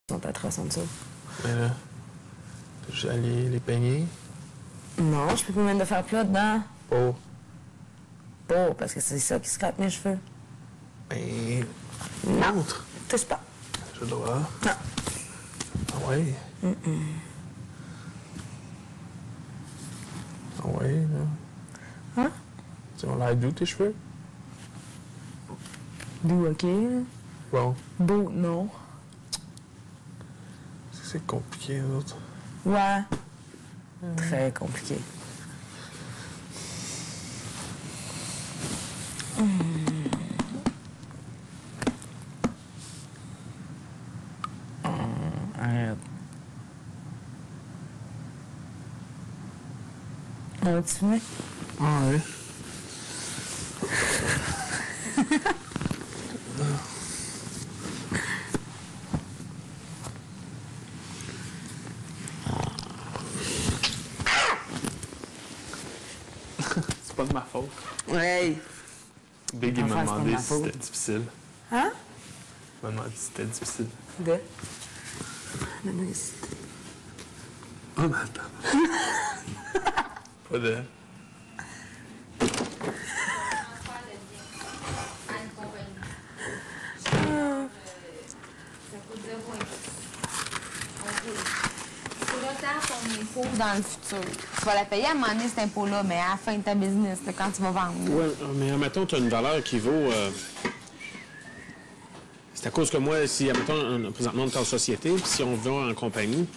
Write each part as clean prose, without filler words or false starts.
sont à 300 dessous. Mais là, t'as juste à les peigner. Non, je peux pas même de faire plat dedans. Pour. Pas, parce que c'est ça qui scrape mes cheveux. Ben. Non. Montre. Touche pas. J'ai le droit. Non. Ah ouais. Ah ouais, là. Hein? Tu ont l'air doux, tes cheveux? Doux, OK. Bon. Beau, non. C'est compliqué, les autres. Ouais. Très compliqué. Arrête. On va-tu fumer? Ah ouais. C'est pas de ma faute. Ouais. Big, il m'a Enfin, c'est pas de demandé ma si faute. c'était difficile. Hein? Il m'a demandé si c'était difficile. De? Non, ici. Oh, mais attends. Pas de... Dans le futur. Tu vas la payer à un moment donné, cet impôt-là, mais à la fin de ta business, là, quand tu vas vendre. Oui, mais admettons, tu as une valeur qui vaut... C'est à cause que moi, si, admettons, présentement, on est en société, puis si on va en compagnie,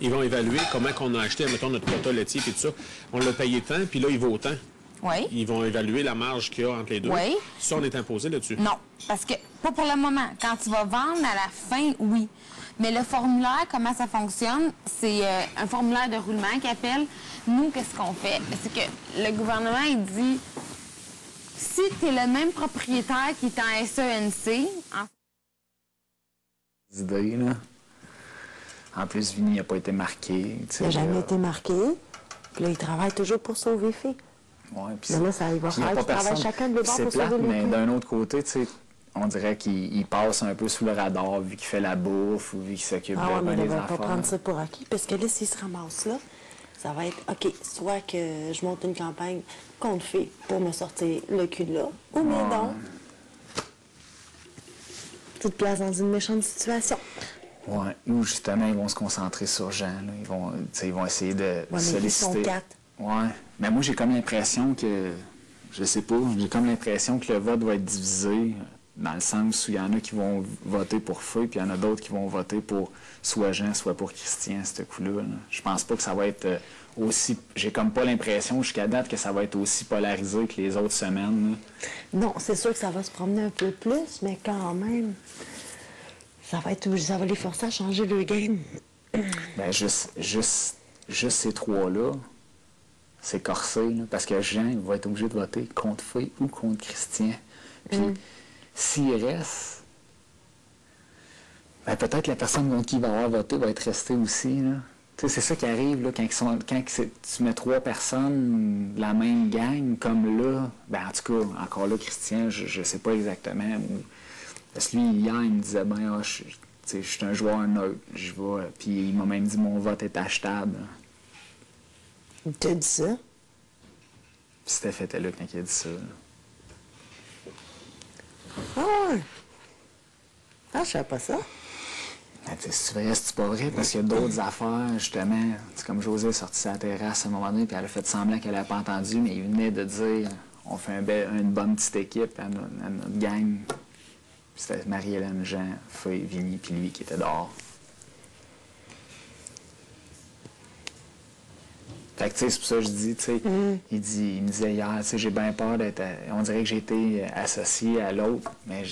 ils vont évaluer comment on a acheté, admettons, notre quota laitier et tout ça. On l'a payé tant, puis là, il vaut tant. Oui. Ils vont évaluer la marge qu'il y a entre les deux. Oui. Ça, on est imposé là-dessus. Non, parce que pas pour le moment. Quand tu vas vendre, à la fin, oui. Mais le formulaire, comment ça fonctionne, c'est un formulaire de roulement qu'ils appellent. Nous, qu'est-ce qu'on fait? C'est que le gouvernement, il dit, si tu es le même propriétaire qui est en SENC, idées, là. En plus, Vinny n'a pas été marqué. Il n'a jamais été marqué. Puis là, il travaille toujours pour sauver les filles. Ouais, puis Mais là, ça, il va puis y a falloir pas qu'ils travaillent personne. chacun de leur bord C'est pour plate, sauver les mais filles. d'un autre côté, tu sais, on dirait qu'il passe un peu sous le radar, vu qu'il fait la bouffe ou vu qu'il s'occupe Ah ouais, de mais bien il ne des va pas affaires. prendre ça pour acquis. Parce que là, s'il se ramasse là, ça va être, OK, soit que je monte une campagne contre fait pour me sortir le cul de là, ou mais non. Tu te places dans une méchante situation. Ouais, ou justement, ils vont se concentrer sur Jean. Là. Ils vont essayer de Ouais, mais ils solliciter. sont 4. Ouais, mais moi, j'ai comme l'impression que... Je sais pas, j'ai comme l'impression que le vote va être divisé dans le sens où il y en a qui vont voter pour Feu, puis il y en a d'autres qui vont voter pour soit Jean, soit pour Christian, ce coup-là. Là. Je pense pas que ça va être aussi... J'ai comme pas l'impression jusqu'à date que ça va être aussi polarisé que les autres semaines. Là. Non, c'est sûr que ça va se promener un peu plus, mais quand même, ça va les forcer à changer le game. Ben, juste ces trois-là, c'est corsé, là, parce que Jean, il va être obligé de voter contre Feu ou contre Christian. Puis, s'il reste, ben, peut-être la personne contre qui il va avoir voté va être restée aussi, là. Tu sais, c'est ça qui arrive, là, quand tu mets trois personnes de la même gang, comme là, ben, en tout cas, encore là, Christian, je sais pas exactement, parce que lui, hier, il me disait, ben, je suis un joueur neutre, je vais, puis il m'a même dit, mon vote est achetable. Il t'a dit ça? Puis Steph était là quand il a dit ça. Là. Ah ouais. Ah, je savais pas ça. Ben, c'est vrai, c'est pas vrai, parce qu'il y a d'autres affaires, justement. T'sais, comme Josée est sortie à la terrasse à un moment donné, puis elle a fait semblant qu'elle n'avait pas entendu, mais il venait de dire on fait une bonne petite équipe à notre gang. Puis c'était Marie-Hélène, Jean, Feuille, Vinny, puis lui qui était dehors. Fait que, tu sais, c'est pour ça que je dis, tu sais, il me disait hier, tu sais, j'ai bien peur d'être, on dirait que j'ai été associé à l'autre, mais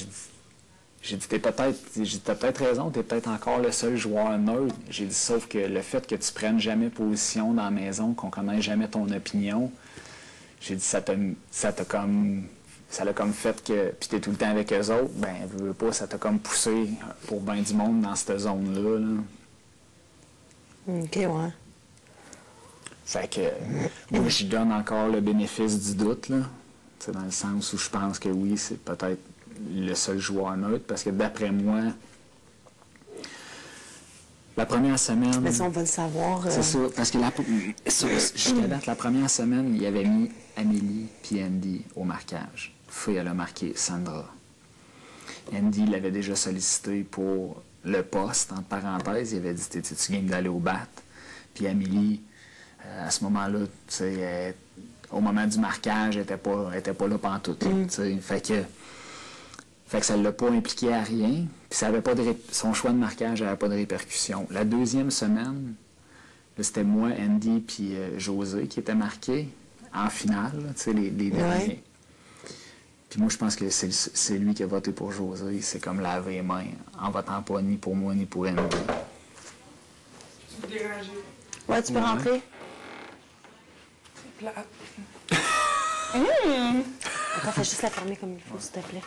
j'ai dit, t'as peut-être raison, t'es peut-être encore le seul joueur neutre. J'ai dit, sauf que le fait que tu prennes jamais position dans la maison, qu'on connaisse jamais ton opinion, j'ai dit, ça l'a comme fait que, puis t'es tout le temps avec eux autres, ben, veux pas, ça t'a comme poussé pour ben du monde dans cette zone-là, là. OK, ouais. Fait que moi, j'y donne encore le bénéfice du doute, là. T'sais, dans le sens où je pense que oui, c'est peut-être le seul joueur neutre, parce que d'après moi, La première semaine... Mais ça, on va le savoir. C'est ça, parce que jusqu'à date, la première semaine, il avait mis Amélie puis Andy au marquage. Feu, elle a marqué Sandra. Andy l'avait déjà sollicité pour le poste, entre parenthèses. Il avait dit, t'es-tu game d'aller au bat? Puis Amélie, à ce moment-là, tu sais, au moment du marquage, elle était pas là pantoute. Tu sais. Fait que ça ne l'a pas impliqué à rien. Puis ça avait pas son choix de marquage n'avait pas de répercussions. La deuxième semaine, là, c'était moi, Andy puis José qui étaient marqués en finale, tu sais, les derniers. Puis moi, je pense que c'est lui qui a voté pour José. C'est comme laver les mains en votant pas ni pour moi ni pour Andy. Tu peux déranger. Ouais, tu peux rentrer. C'est plate. Attends, fais juste la fermer comme il faut, s'il te plaît.